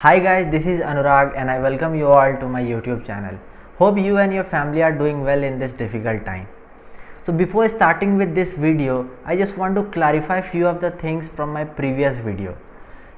Hi guys, this is Anurag and I welcome you all to my YouTube channel. Hope you and your family are doing well in this difficult time. So before starting with this video, I just want to clarify few of the things from my previous video.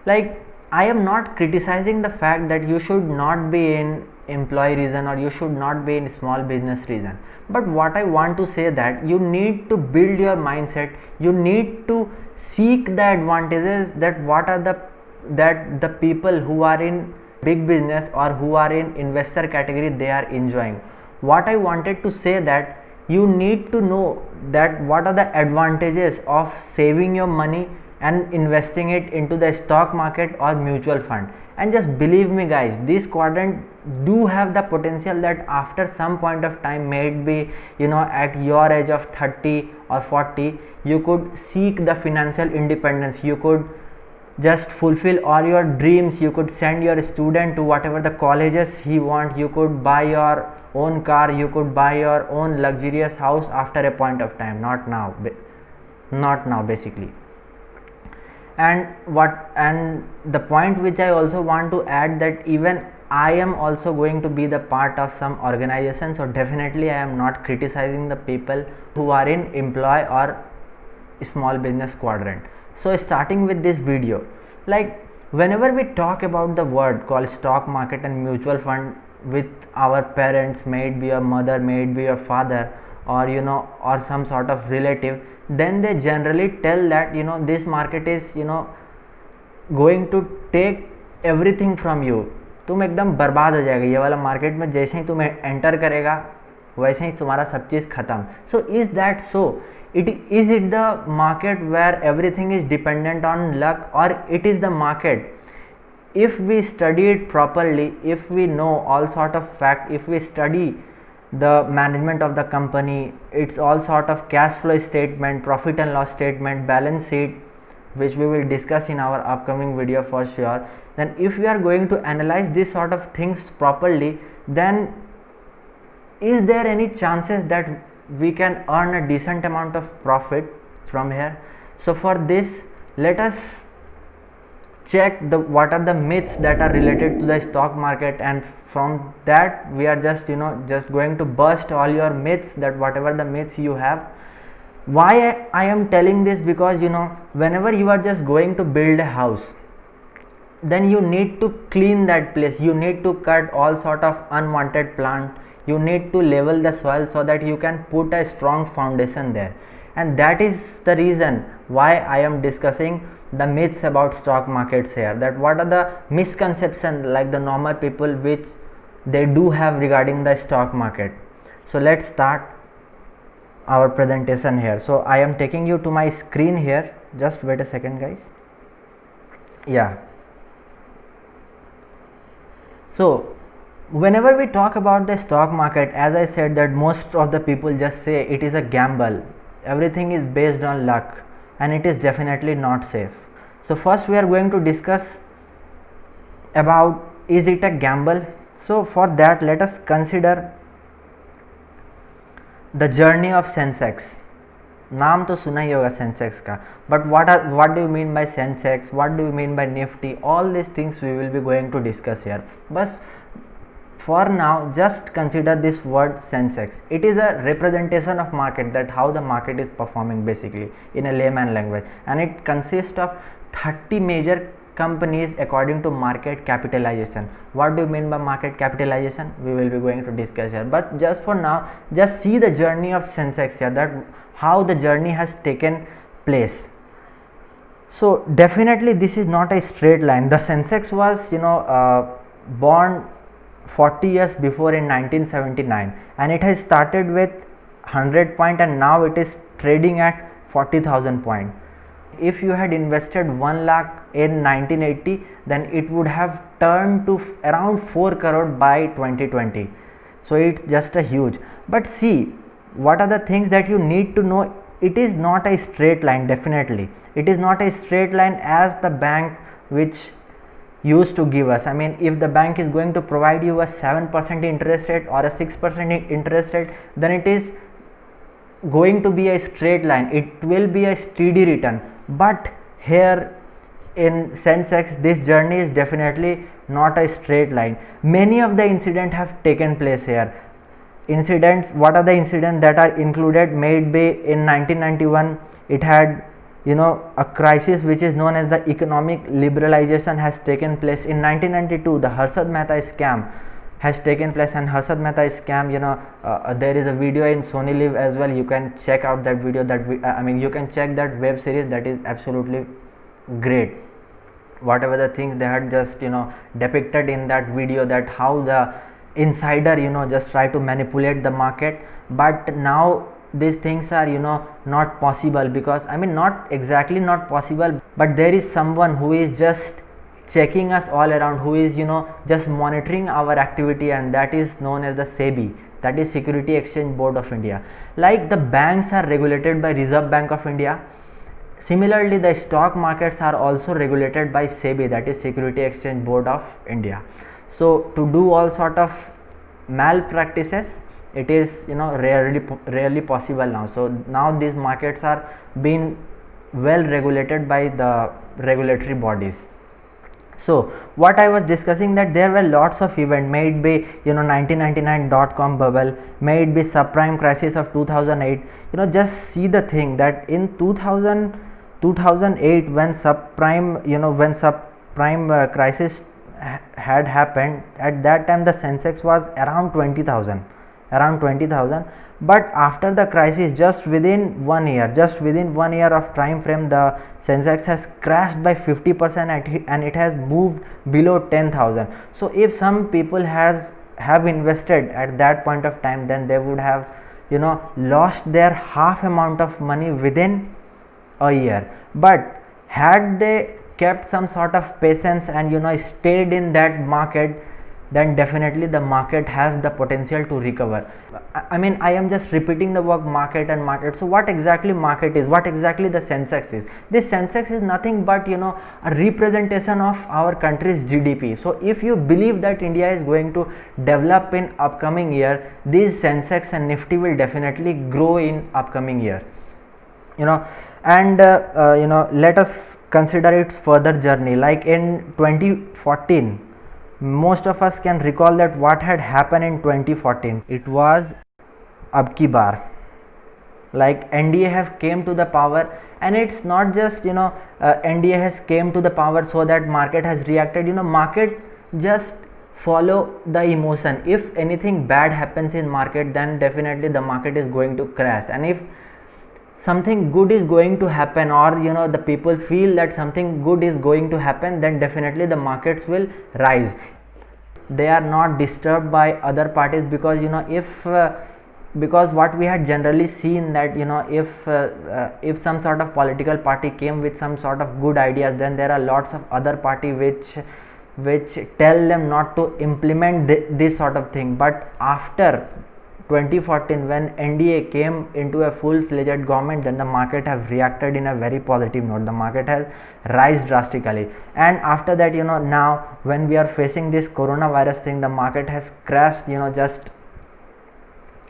Like, I am not criticizing the fact that you should not be in employee region or you should not be in small business region. But what I want to say that you need to build your mindset, you need to seek the advantages that what are the people who are in big business or who are in investor category they are enjoying. What I wanted to say that you need to know that what are the advantages of saving your money and investing it into the stock market or mutual fund. And just believe me guys, this quadrant do have the potential that after some point of time, maybe at your age of 30 or 40, you could seek the financial independence, you could just fulfill all your dreams, you could send your student to whatever the colleges he want, you could buy your own car, you could buy your own luxurious house after a point of time, not now basically. And the point which I also want to add, that even I am also going to be the part of some organization, so definitely I am not criticizing the people who are in employee or small business quadrant. So starting with this video, like whenever we talk about the word called stock market and mutual fund with our parents, may it be your mother, may it be your father, or or some sort of relative, then they generally tell that this market is going to take everything from you, तुम एकदम बर्बाद हो जाएगा, ये वाला market में जैसे ही तुम एंटर करेगा वैसे ही तुम्हारा सब चीज़ खत्म. सो is that so? Is it the market where everything is dependent on luck, or it is the market if we study it properly, if we know all sort of fact, if we study the management of the company, it's all sort of cash flow statement, profit and loss statement, balance sheet, which we will discuss in our upcoming video for sure. Then if we are going to analyze this sort of things properly, then is there any chances that we can earn a decent amount of profit from here? So for this, let us check what are the myths that are related to the stock market, and from that we are just going to burst all your myths, that whatever the myths you have. Why I am telling this? Because whenever you are just going to build a house, then you need to clean that place, you need to cut all sort of unwanted plant, you need to level the soil so that you can put a strong foundation there. And that is the reason why I am discussing the myths about stock markets here, that what are the misconceptions like the normal people which they do have regarding the stock market. So let's start our presentation here. So I am taking you to my screen here, just wait a second guys. Yeah, so whenever we talk about the stock market, as I said, that most of the people just say it is a gamble, everything is based on luck, and it is definitely not safe. So first we are going to discuss about, is it a gamble? So for that, let us consider the journey of Sensex. नाम तो सुना ही होगा Sensex का, but what do you mean by Sensex, what do you mean by Nifty, all these things we will be going to discuss here. But for now, just consider this word Sensex. It is a representation of market, that how the market is performing basically in a layman language, and it consists of 30 major companies according to market capitalization. What do you mean by market capitalization? We will be going to discuss here, but just for now, just see the journey of Sensex here, that how the journey has taken place. So definitely this is not a straight line. The Sensex was born 40 years before in 1979, and it has started with 100 point, and now it is trading at 40,000 point. If you had invested 1 lakh in 1980, then it would have turned to around 4 crore by 2020. So it's just a huge. But see, what are the things that you need to know? It is not a straight line. Definitely it is not a straight line as the bank which used to give us. I mean, if the bank is going to provide you a 7% interest rate or a 6% interest rate, then it is going to be a straight line, it will be a steady return. But here in Sensex, this journey is definitely not a straight line. Many of the incidents have taken place here. Incidents, what are the incidents that are included? Maybe in 1991 it had a crisis which is known as the economic liberalization has taken place. In 1992 the Harshad Mehta scam has taken place, and Harshad Mehta scam, there is a video in Sony Live as well. You can check out that video, you can check that web series, that is absolutely great. Whatever the things they had just depicted in that video, that how the insider just try to manipulate the market. But now these things are not possible, because not exactly not possible, but there is someone who is just checking us all around, who is just monitoring our activity, and that is known as the SEBI, that is Security Exchange Board of India. Like the banks are regulated by Reserve Bank of India, similarly the stock markets are also regulated by SEBI, that is Security Exchange Board of India. So to do all sort of malpractices, it is rarely possible now. So now these markets are being well regulated by the regulatory bodies. So what I was discussing, that there were lots of events, may it be 1999 .com bubble, may it be subprime crisis of 2008. Just see the thing that in 2008 when subprime crisis had happened, at that time the Sensex was around 20,000, but after the crisis, just within 1 year of time frame, the Sensex has crashed by 50% and it has moved below 10,000. So if some people have invested at that point of time, then they would have lost their half amount of money within a year. But had they kept some sort of patience and stayed in that market, then definitely the market has the potential to recover. I am just repeating the word market and market. So what exactly market is, what exactly the Sensex is? This Sensex is nothing but a representation of our country's GDP. So if you believe that India is going to develop in upcoming year, these Sensex and Nifty will definitely grow in upcoming year. And let us consider its further journey. Like in 2014, most of us can recall that what had happened in 2014. It was Ab Ki Baar. Like NDA have came to the power, and it's not just NDA has came to the power so that market has reacted. Market just follow the emotion. If anything bad happens in market, then definitely the market is going to crash, and if something good is going to happen, or the people feel that something good is going to happen, then definitely the markets will rise. They are not disturbed by other parties, because because what we had generally seen, that if some sort of political party came with some sort of good ideas, then there are lots of other party which tell them not to implement this sort of thing. But after 2014, when NDA came into a full-fledged government, then the market have reacted in a very positive note. The market has rise drastically, and after that now when we are facing this coronavirus thing, the market has crashed just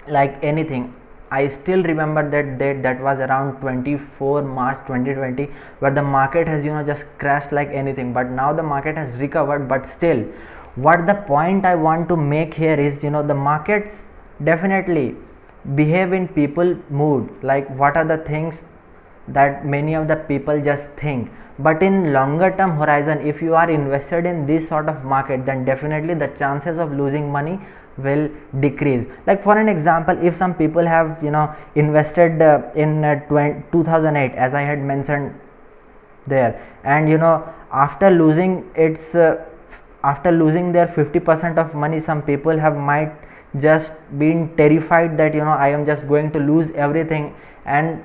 like anything. I still remember that date, that was around 24 March 2020, where the market has just crashed like anything. But now the market has recovered. But still, what the point I want to make here is, the markets definitely behave in people mood. Like what are the things that many of the people just think, but in longer term horizon, if you are invested in this sort of market, then definitely the chances of losing money will decrease. Like for an example, if some people have invested in 2008, as I had mentioned there, and after losing their 50% of money, some people have might just been terrified that I am just going to lose everything, and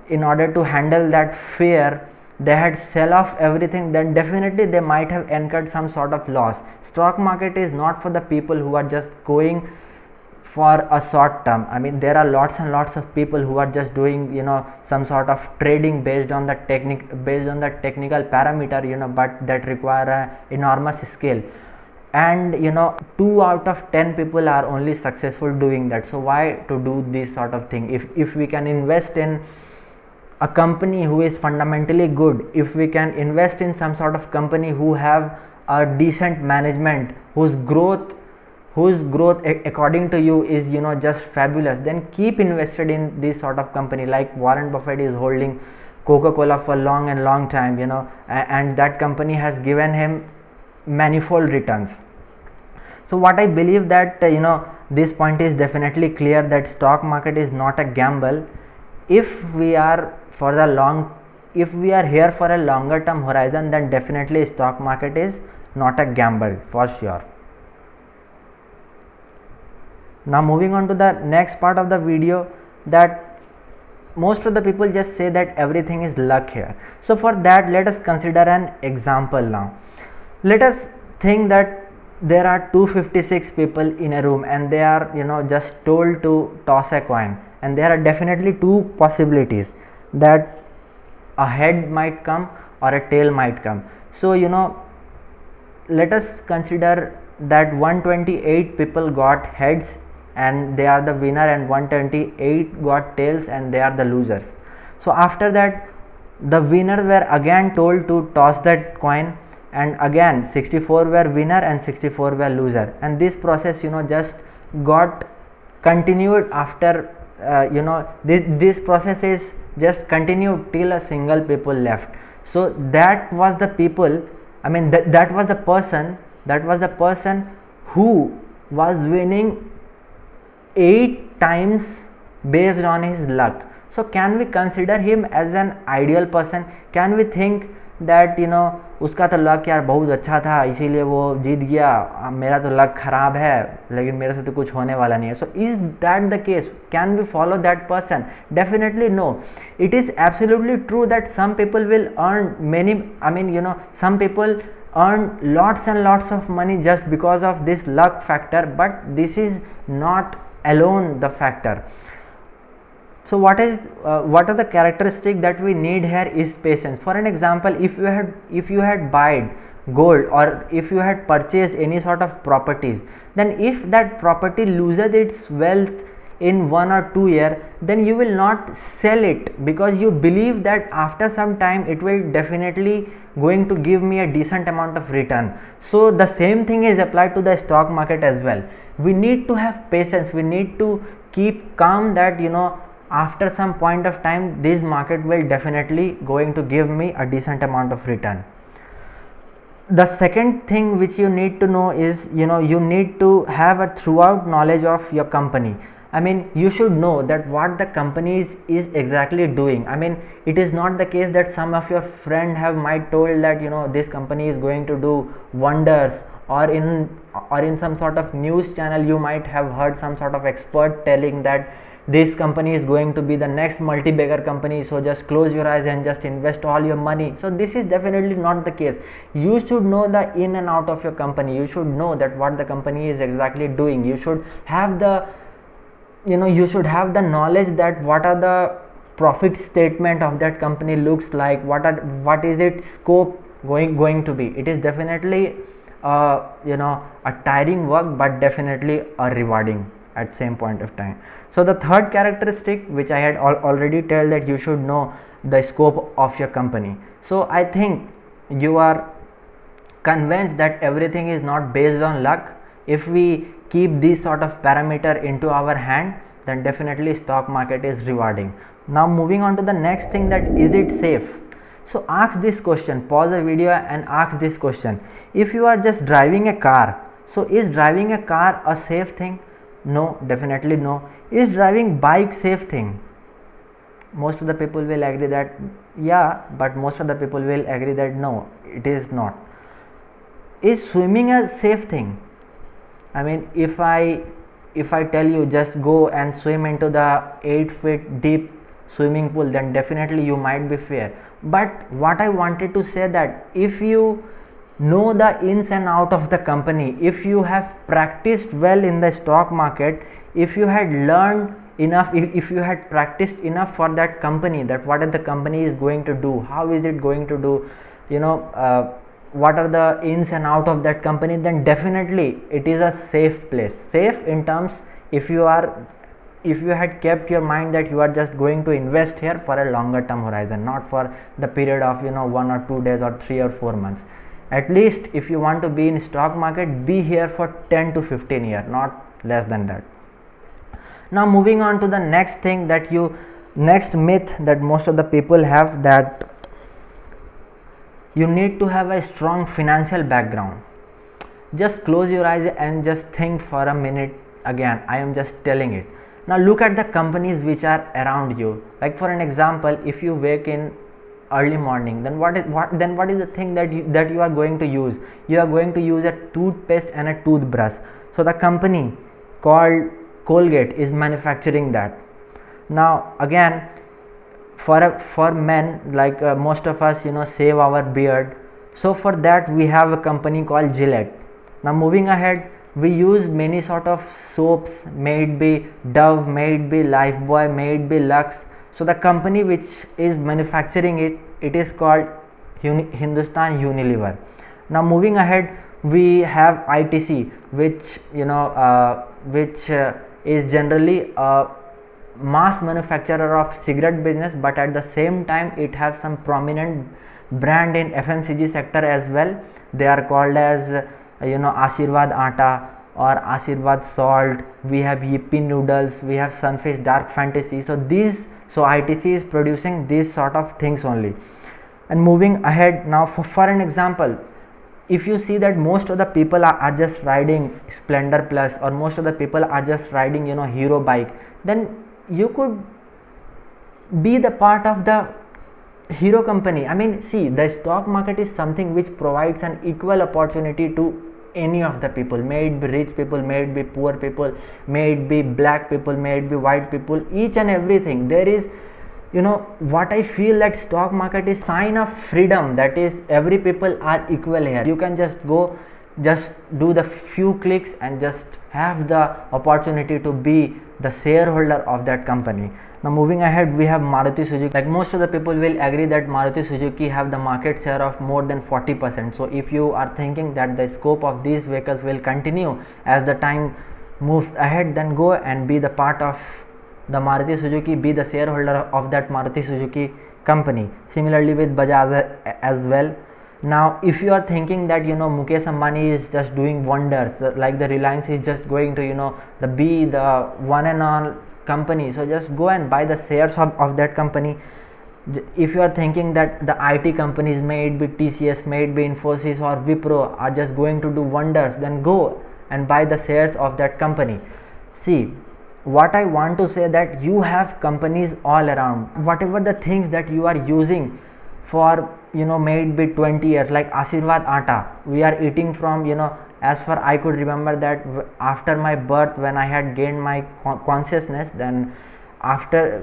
in order to handle that fear, they had sell off everything. Then definitely they might have incurred some sort of loss. Stock market is not for the people who are just going for a short term. There are lots and lots of people who are just doing some sort of trading based on the technical parameter, but that require a enormous skill. And 2 out of 10 people are only successful doing that. So why to do this sort of thing? If we can invest in a company who is fundamentally good, if we can invest in some sort of company who have a decent management, whose growth according to you is just fabulous, then keep invested in this sort of company. Like Warren Buffett is holding Coca-Cola for long and long time, and that company has given him manifold returns. So what I believe that this point is definitely clear, that stock market is not a gamble. If we are if we are here for a longer term horizon, then definitely stock market is not a gamble for sure. Now moving on to the next part of the video, that most of the people just say that everything is luck here. So for that, let us consider an example now. Let us think that there are 256 people in a room, and they are just told to toss a coin, and there are definitely two possibilities, that a head might come or a tail might come. So let us consider that 128 people got heads and they are the winner, and 128 got tails and they are the losers. So after that, the winner were again told to toss that coin, and again 64 were winner and 64 were loser, and this process just got continued after this process is just continued till a single people left. So that was the people, I mean that was the person who was winning 8 times based on his luck. So can we consider him as an ideal person? Can we think that उसका तो luck यार बहुत अच्छा था इसीलिए वो जीत गया, मेरा तो लक खराब है लेकिन मेरे से तो कुछ होने वाला नहीं है. So is that the case? Can we follow that person? Definitely no. It is absolutely true that some people will earn many, I mean some people earn lots and lots of money just because of this luck factor, but this is not alone the factor. So what are the characteristic that we need here is patience. For an example, if you had bought gold, or if you had purchased any sort of properties, then if that property loses its wealth in 1 or 2 years, then you will not sell it, because you believe that after some time it will definitely going to give me a decent amount of return. So the same thing is applied to the stock market as well. We need to have patience, we need to keep calm, that after some point of time this market will definitely going to give me a decent amount of return. The second thing which you need to know is you need to have a throughout knowledge of your company. I mean you should know that what the company is exactly doing. I mean it is not the case that some of your friend have might told that this company is going to do wonders, or in some sort of news channel you might have heard some sort of expert telling that this company is going to be the next multi-bagger company, so just close your eyes and just invest all your money. So this is definitely not the case. You should know the in and out of your company. You should know that what the company is exactly doing. You should have the knowledge that what are the profit statement of that company looks like, what is its scope going to be. It is definitely a tiring work, but definitely a rewarding at same point of time. So the third characteristic which I had already told, that you should know the scope of your company. So I think you are convinced that everything is not based on luck. If we keep this sort of parameter into our hand, then definitely stock market is rewarding. Now moving on to the next thing, that is it safe? So ask this question, pause the video and ask this question. If you are just driving a car, so is driving a car a safe thing? No, definitely no. Is driving bike safe thing? Most of the people will agree that yeah, but most of the people will agree that no, it is not. Is swimming a safe thing? I mean if I tell you just go and swim into the 8 feet deep swimming pool, then definitely you might be fair. But what I wanted to say, that if you know the ins and out of the company, if you have practiced well in the stock market, if you had learned enough, if you had practiced enough for that company, that what the company is going to do, how is it going to do, what are the ins and out of that company, then definitely it is a safe place. Safe in terms, if you are if you had kept your mind that you are just going to invest here for a longer term horizon, not for the period of 1 or 2 days or 3 or 4 months. At least if you want to be in stock market, be here for 10 to 15 years, not less than that. Now moving on to the next thing, that next myth that most of the people have, that you need to have a strong financial background. Just close your eyes and just think for a minute. Again, I am just telling it. Now look at the companies which are around you. Like for an example, if you wake in early morning, then what is the thing that you are going to use? You are going to use a toothpaste and a toothbrush. So the company called Colgate is manufacturing that. Now again, for men, like most of us shave our beard, so for that we have a company called Gillette. Now moving ahead, we use many sort of soaps, may it be Dove, may it be Lifebuoy, may it be Lux. So the company which is manufacturing it is called Hindustan Unilever. Now moving ahead, we have ITC, which is generally a mass manufacturer of cigarette business, but at the same time it has some prominent brand in FMCG sector as well. They are called as Ashirwad Atta or Ashirwad Salt. We have Yippee Noodles, we have Sunfish Dark Fantasy. So ITC is producing these sort of things only. And moving ahead, now for an example, if you see that most of the people are just riding Splendor Plus, or most of the people are just riding Hero bike, then you could be the part of the Hero company. I mean, see, the stock market is something which provides an equal opportunity to any of the people, may it be rich people, may it be poor people, may it be black people, may it be white people, each and everything. There is what I feel, that stock market is sign of freedom, that is every people are equal here. You can just go, just do the few clicks and just have the opportunity to be the shareholder of that company. Now moving ahead, we have Maruti Suzuki. Like most of the people will agree that Maruti Suzuki have the market share of more than 40%. So if you are thinking that the scope of these vehicles will continue as the time moves ahead, then go and be the part of the Maruti Suzuki, be the shareholder of that Maruti Suzuki company. Similarly with Bajaj as well. Now if you are thinking that Mukesh Ambani is just doing wonders, like the Reliance is just going to be the one and all company, so just go and buy the shares of that company. If you are thinking that the IT companies, may it be TCS, may it be Infosys or Wipro, are just going to do wonders, then go and buy the shares of that company. See, what I want to say, that you have companies all around. Whatever the things that you are using for may it be 20 years, like Ashirwad Atta, we are eating from as far I could remember, that after my birth, when I had gained my consciousness, then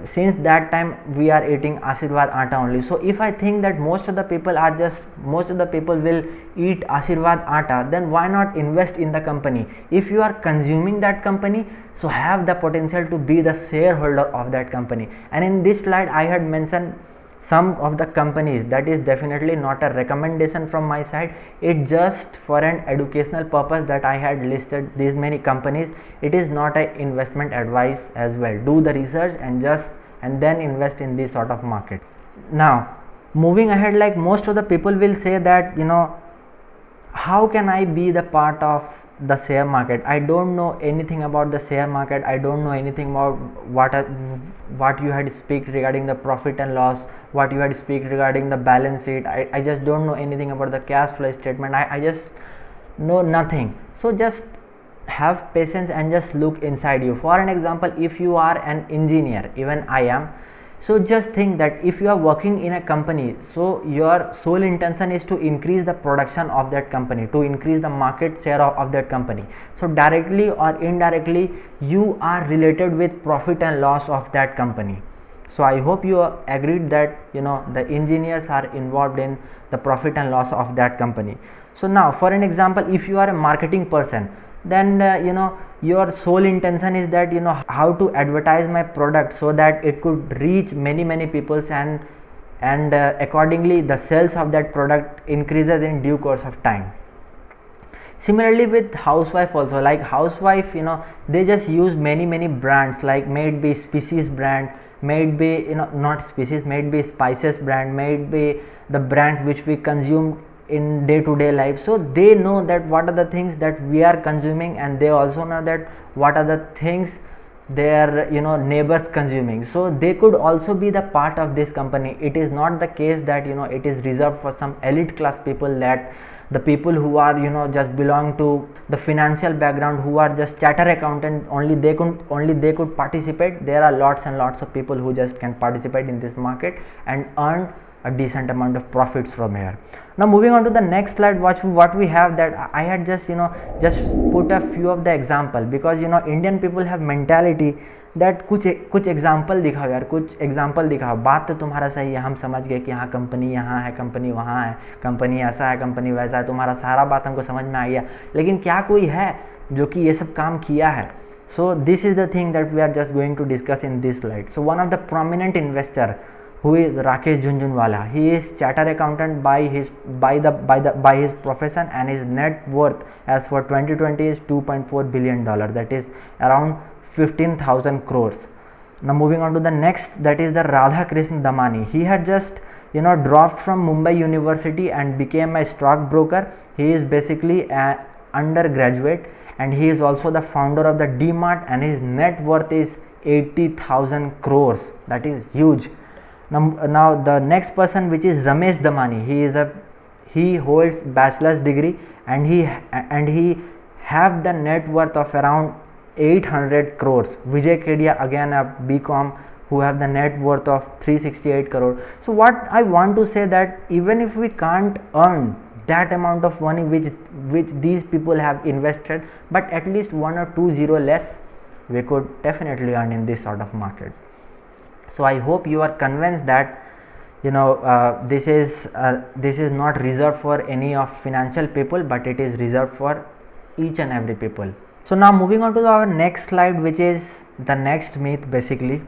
since that time we are eating Ashirwad Atta only. So if I think that most of the people will eat Ashirwad Atta, then why not invest in the company? If you are consuming that company, so have the potential to be the shareholder of that company. And in this slide I had mentioned some of the companies. That is definitely not a recommendation from my side, it just for an educational purpose that I had listed these many companies. It is not an investment advice as well. Do the research and then invest in this sort of market. Now moving ahead, like most of the people will say that how can I be the part of the share market? I don't know anything about the share market. I don't know anything about what you had speak regarding the profit and loss, what you had speak regarding the balance sheet. I just don't know anything about the cash flow statement. I just know nothing. So just have patience and just look inside you. For an example, if you are an engineer, even I am, so just think that if you are working in a company, so your sole intention is to increase the production of that company, to increase the market share of that company. So directly or indirectly you are related with profit and loss of that company. So I hope you agreed that the engineers are involved in the profit and loss of that company. So now for an example, if you are a marketing person, then your sole intention is that how to advertise my product so that it could reach many people, and accordingly the sales of that product increases in due course of time. Similarly with housewife also, like housewife, they just use many brands, like may it be species brand, may it be not species, may it be spices brand, may it be the brand which we consume in day to day life. So they know that what are the things that we are consuming, and they also know that what are the things their neighbors consuming. So they could also be the part of this company. It is not the case that it is reserved for some elite class people, that the people who are just belong to the financial background, who are just charter accountant, only they could participate. There are lots and lots of people who just can participate in this market and earn a decent amount of profits from here. Now moving on to the next slide, what we have, that I had just just put a few of the example, because Indian people have mentality that कुछ example दिखाओ यार, कुछ example दिखाओ, बात तो तुम्हारा सही है, हम समझ गए कि हाँ कंपनी यहाँ है, कंपनी वहाँ है, कंपनी ऐसा है, कंपनी वैसा है, तुम्हारा सारा बात हमको समझ में आ गया, लेकिन क्या कोई है जो कि ये सब काम किया है? So this is the thing that we are just going to discuss in this slide. So one of the prominent investor, who is Rakesh Jhunjhunwala, he is chartered accountant by his profession, and his net worth as for 2020 is $2.4 billion, that is around 15,000 crores. Now moving on to the next, that is the Radhakrishnan Damani. He had just dropped from Mumbai University and became a stockbroker. He is basically an undergraduate, and he is also the founder of the DMart, and his net worth is 80,000 crores. That is huge. Now the next person, which is Ramesh Damani, he holds bachelor's degree, and he have the net worth of around 800 crores. Vijay Kedia, again a BCom, who have the net worth of 368 crore. So what I want to say, that even if we can't earn that amount of money which these people have invested, but at least 1 or 2 zero less, we could definitely earn in this sort of market. So I hope you are convinced that this is not reserved for any of financial people, but it is reserved for each and every people. So now moving on to our next slide, which is the next myth basically.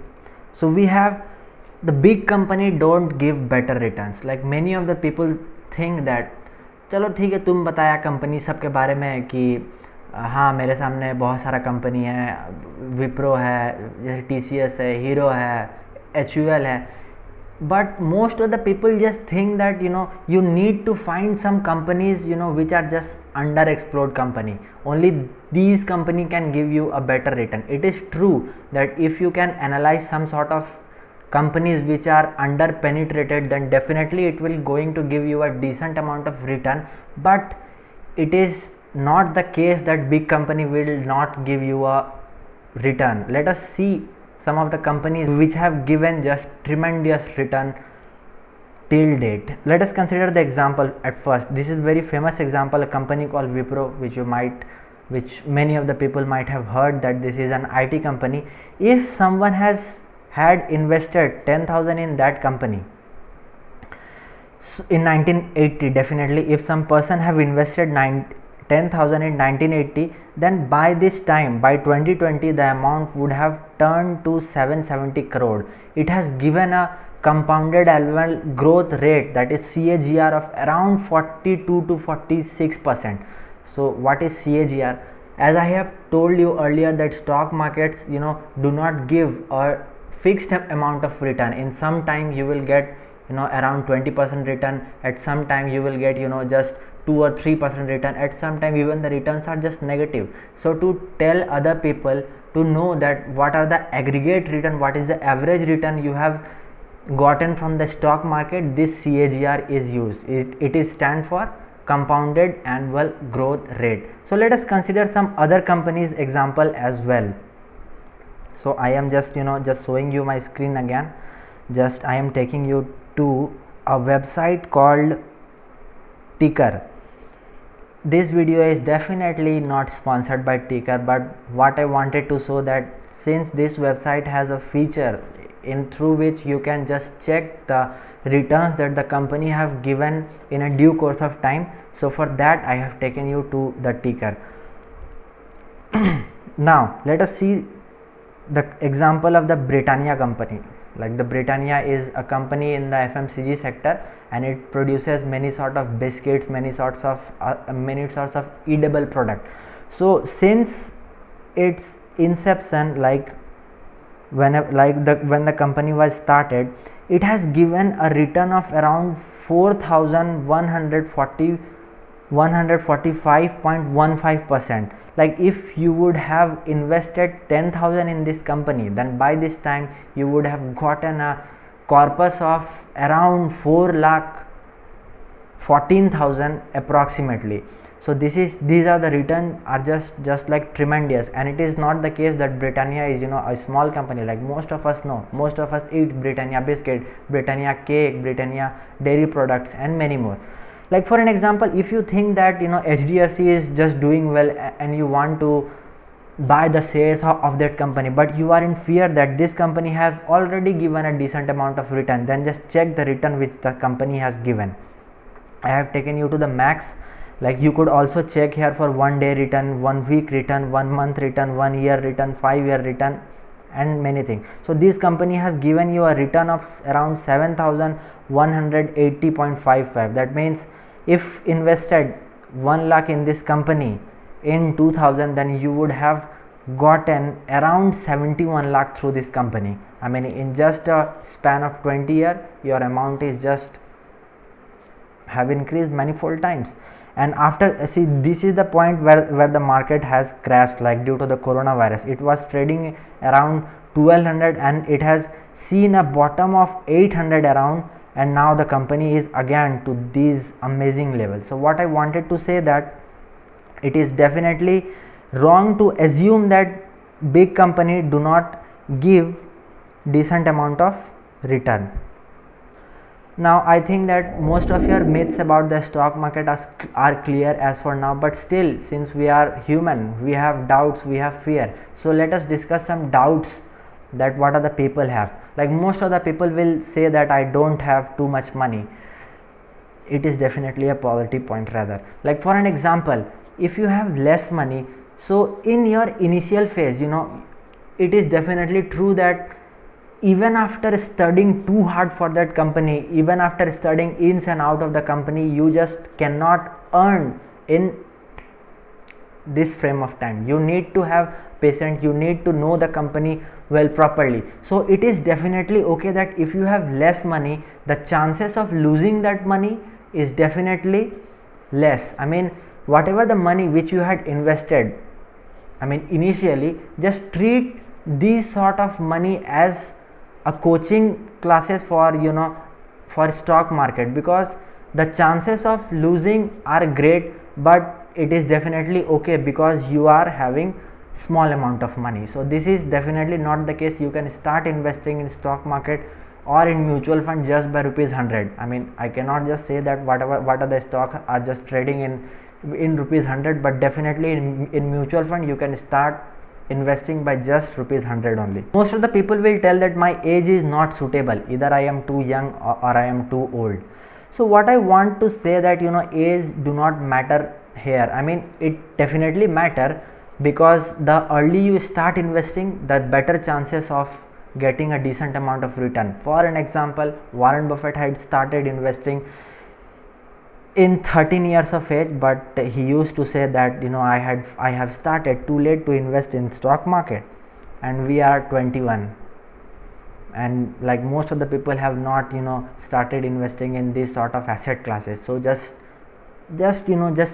So we have the big company don't give better returns. Like many of the people think that चलो ठीक है, तुम बताया company सब के बारे में कि हाँ मेरे सामने बहुत सारा कंपनी है, विप्रो है, जैसे TCS है, हीरो है, HUL है, but most of the people just think that you need to find some companies which are just underexplored company, only these company can give you a better return. It is true that if you can analyze some sort of companies which are under penetrated, then definitely it will going to give you a decent amount of return, but it is not the case that big company will not give you a return. Let us see some of the companies which have given just tremendous return till date. Let us consider the example at first. This is very famous example, a company called Wipro, which many of the people might have heard that this is an IT company. If someone had invested 10,000 in that company in 1980, definitely if some person have invested 10,000 in 1980, then by this time, by 2020, the amount would have turned to 770 crore. It has given a compounded annual growth rate, that is CAGR, of around 42 to 46%. So what is CAGR? As I have told you earlier, that stock markets do not give a fixed amount of return. In some time you will get around 20% return, at some time you will get just 2 or 3% return, at some time even the returns are just negative. So to tell other people to know that what are the aggregate return, what is the average return you have gotten from the stock market, this CAGR is used. It is stand for compounded annual growth rate. So let us consider some other companies example as well. So I am just just showing you my screen again. Just I am taking you to a website called Ticker. This video is definitely not sponsored by Ticker, but what I wanted to show that since this website has a feature through which you can just check the returns that the company have given in a due course of time, so for that I have taken you to the Ticker. Now let us see the example of the Britannia company. Like the Britannia is a company in the FMCG sector, and it produces many sort of biscuits, many sorts of edible product. So since its inception, like when the company was started, it has given a return of around 4145.15%. Like if you would have invested 10,000 in this company, then by this time you would have gotten a corpus of around 4 lakh 14,000 approximately. So these are the return are just like tremendous. And it is not the case that Britannia is a small company. Like most of us know, most of us eat Britannia biscuit, Britannia cake, Britannia dairy products, and many more. Like for an example, if you think that HDFC is just doing well and you want to buy the shares of that company, but you are in fear that this company has already given a decent amount of return, then just check the return which the company has given. I have taken you to the max. Like you could also check here for 1 day return, 1 week return, 1 month return, 1 year return, 5 year return, and many things. So this company have given you a return of around 7,180.55. that means if invested 1 lakh in this company in 2000, then you would have gotten around 71 lakh through this company. I mean, in just a span of 20 years, your amount is just have increased manifold times. And after this is the point where the market has crashed, like due to the coronavirus. It was trading around 1200 and it has seen a bottom of 800 around, and now the company is again to these amazing levels. So what I wanted to say that it is definitely wrong to assume that big company do not give decent amount of return. Now I think that most of your myths about the stock market are clear as for now, but still, since we are human, we have doubts, we have fear. So let us discuss some doubts that what are the people have. Like most of the people will say that I don't have too much money. It is definitely a positive point rather. Like for an example, if you have less money, so in your initial phase, it is definitely true that even after studying too hard for that company, even after studying ins and out of the company, you just cannot earn in this frame of time. You need to have patience, you need to know the company well properly. So it is definitely okay that if you have less money, the chances of losing that money is definitely less. I mean, whatever the money which you had invested, I mean initially, just treat these sort of money as a coaching classes for for stock market, because the chances of losing are great, but it is definitely okay because you are having small amount of money. So this is definitely not the case. You can start investing in stock market or in mutual fund just by rupees 100. I mean, I cannot just say that what are the stock are just trading in rupees 100, but definitely in mutual fund you can start investing by just rupees 100 only. Most of the people will tell that my age is not suitable, either I am too young or I am too old. So what I want to say that age do not matter here. I mean, it definitely matter, because the early you start investing, the better chances of getting a decent amount of return. For an example, Warren Buffett had started investing in 13 years of age, but he used to say that I have started too late to invest in stock market, and we are 21, and like most of the people have not started investing in these sort of asset classes. So just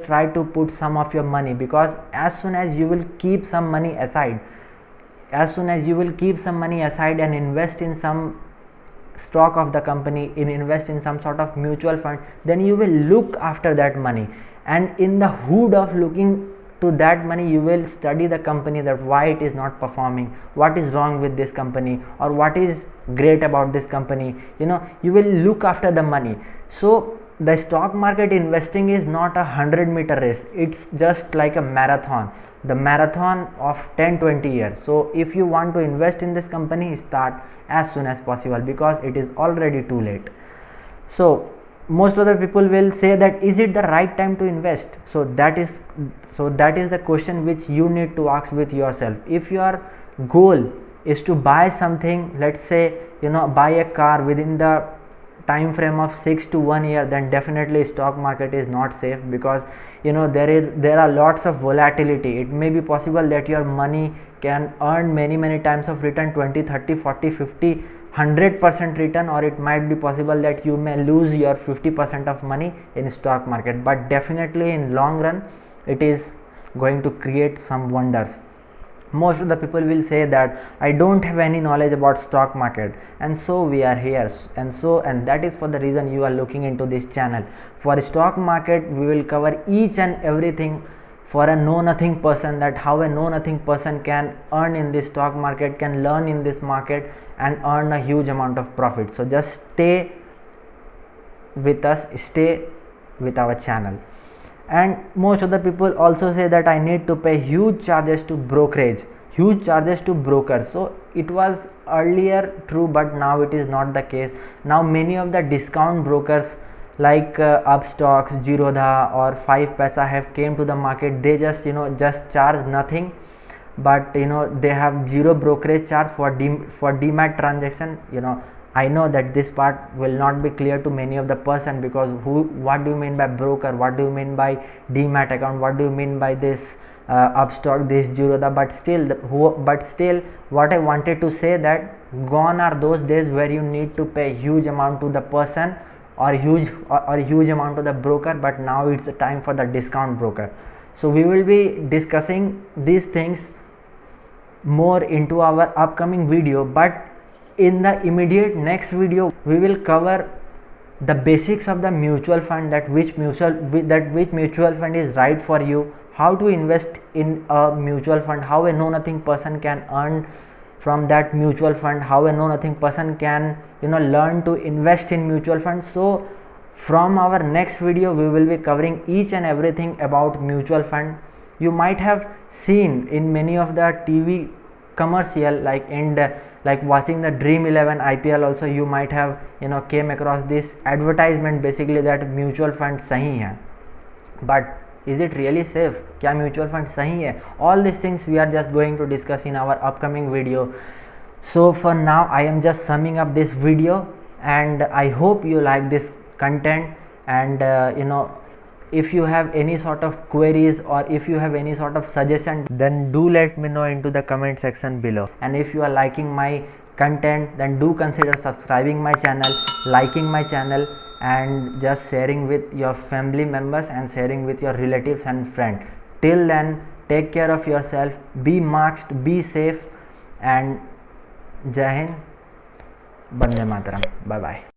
try to put some of your money, because as soon as you will keep some money aside, and invest in some stock of the company, invest in some sort of mutual fund, then you will look after that money, and in the hood of looking to that money, you will study the company, that why it is not performing, what is wrong with this company, or what is great about this company. You will look after the money. So the stock market investing is not a 100-meter race, it's just like a marathon, the marathon of 10-20 years. So if you want to invest in this company, start as soon as possible, because it is already too late. So most of the people will say that is it the right time to invest? So that is the question which you need to ask with yourself. If your goal is to buy something, let's say buy a car within the time frame of 6 to 1 year, then definitely stock market is not safe, because there are lots of volatility. It may be possible that your money can earn many times of return, 20, 30, 40, 50, 100% return, or it might be possible that you may lose your 50% of money in stock market. But definitely in long run it is going to create some wonders. Most of the people will say that I don't have any knowledge about stock market, and so we are here, and that is for the reason you are looking into this channel. For stock market we will cover each and everything for a know nothing person, that how a know nothing person can earn in this stock market, can learn in this market and earn a huge amount of profit. So just stay with us, stay with our channel. And most of the people also say that I need to pay huge charges to brokerage, huge charges to brokers. So it was earlier true, but now it is not the case. Now many of the discount brokers like Upstocks, Zerodha or 5paisa have came to the market. They just just charge nothing, but they have zero brokerage charge for demat transaction. I know that this part will not be clear to many of the person, because what do you mean by broker, what do you mean by demat account, what do you mean by this Upstock, this Zerodha. But still what I wanted to say, that gone are those days where you need to pay huge amount to the person or huge amount to the broker, but now it's the time for the discount broker. So we will be discussing these things more into our upcoming video, but in the immediate next video we will cover the basics of the mutual fund, that which mutual fund is right for you, how to invest in a mutual fund, how a know nothing person can earn from that mutual fund, how a know nothing person can learn to invest in mutual funds. So from our next video we will be covering each and everything about mutual fund. You might have seen in many of the TV commercial, like watching the Dream 11 IPL also, you might have came across this advertisement basically that mutual fund sahi hai. But is it really safe? Kya mutual fund sahi hai? All these things we are just going to discuss in our upcoming video. So for now I am just summing up this video, and I hope you like this content. And if you have any sort of queries or if you have any sort of suggestion, then do let me know into the comment section below. And if you are liking my content, then do consider subscribing my channel, liking my channel, and just sharing with your family members and sharing with your relatives and friends. Till then, take care of yourself, be masked, be safe, and Jai Hind, Bande Mataram. Bye bye.